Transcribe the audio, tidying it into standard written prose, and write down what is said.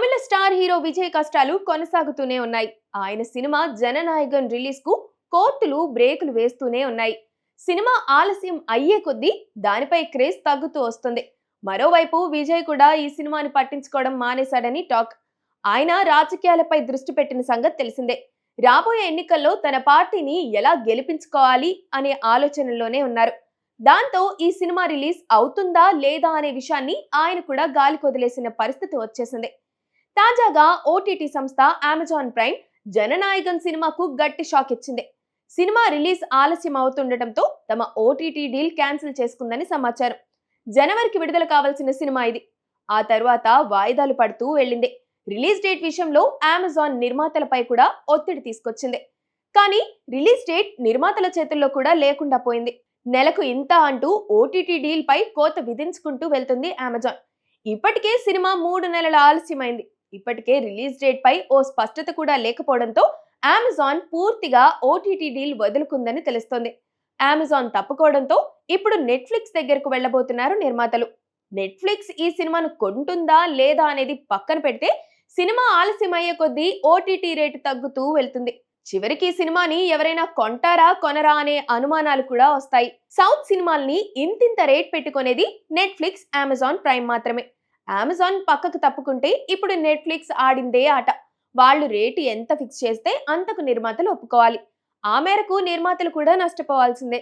తమిళ star hero Vijay కష్టాలు కొనసాగుతూనే ఉన్నాయి. ఆయన సినిమా జననాయగన్ రిలీజ్ కు కోర్టులు బ్రేకులు వేస్తూనే ఉన్నాయి. సినిమా ఆలస్యం అయ్యే కొద్దీ దానిపై క్రేజ్ తగ్గుతూ వస్తుంది. మరోవైపు విజయ్ కూడా ఈ సినిమాని పట్టించుకోవడం మానేశాడని టాక్. ఆయన రాజకీయాలపై దృష్టి పెట్టిన సంగతి తెలిసిందే. రాబోయే ఎన్నికల్లో తన పార్టీని ఎలా గెలిపించుకోవాలి అనే ఆలోచనలోనే ఉన్నారు. దాంతో ఈ సినిమా రిలీజ్ అవుతుందా లేదా అనే విషయాన్ని ఆయన కూడా గాలికి వదిలేసిన పరిస్థితి వచ్చేసింది. తాజాగా ఓటీటీ సంస్థ అమెజాన్ ప్రైమ్ జననాయకన్ సినిమాకు గట్టి షాక్ ఇచ్చింది. సినిమా రిలీజ్ ఆలస్యం అవుతుండటంతో తమ ఓటీటీ డీల్ క్యాన్సిల్ చేసుకుందని సమాచారం. జనవరికి విడుదల కావాల్సిన సినిమా ఇది. ఆ తర్వాత వాయిదాలు పడుతూ వెళ్ళింది. రిలీజ్ డేట్ విషయంలో అమెజాన్ నిర్మాతలపై కూడా ఒత్తిడి తీసుకొచ్చింది. కానీ రిలీజ్ డేట్ నిర్మాతల చేతుల్లో కూడా లేకుండా పోయింది. నెలకు ఇంత అంటూ ఓటీటీ డీల్ పై కోత విధించుకుంటూ వెళ్తుంది అమెజాన్. ఇప్పటికే సినిమా 3 నెలల ఆలస్యమైంది. ఇప్పటికే రిలీజ్ డేట్ పై ఓ స్పష్టత కూడా లేకపోవడంతో అమెజాన్ పూర్తిగా ఓటీటీ డీల్ వదులుకుందని తెలుస్తోంది. అమెజాన్ తప్పుకోవడంతో ఇప్పుడు నెట్ఫ్లిక్స్ దగ్గరకు వెళ్లబోతున్నారు నిర్మాతలు. నెట్ఫ్లిక్స్ ఈ సినిమాను కొంటుందా లేదా అనేది పక్కన పెడితే సినిమా ఆలస్యం అయ్యే కొద్దీ ఓటీటీ రేటు తగ్గుతూ వెళ్తుంది. చివరికి ఈ సినిమాని ఎవరైనా కొంటారా కొనరా అనే అనుమానాలు కూడా వస్తాయి. సౌత్ సినిమాల్ని ఇంతింత రేట్ పెట్టుకునేది నెట్ఫ్లిక్స్, అమెజాన్ ప్రైమ్ మాత్రమే. అమెజాన్ పక్కకు తప్పుకుంటే ఇప్పుడు నెట్ఫ్లిక్స్ ఆడిందే ఆట. వాళ్ళు రేటు ఎంత ఫిక్స్ చేస్తే అంతకు నిర్మాతలు ఒప్పుకోవాలి. ఆ మేరకు నిర్మాతలు కూడా నష్టపోవాల్సిందే.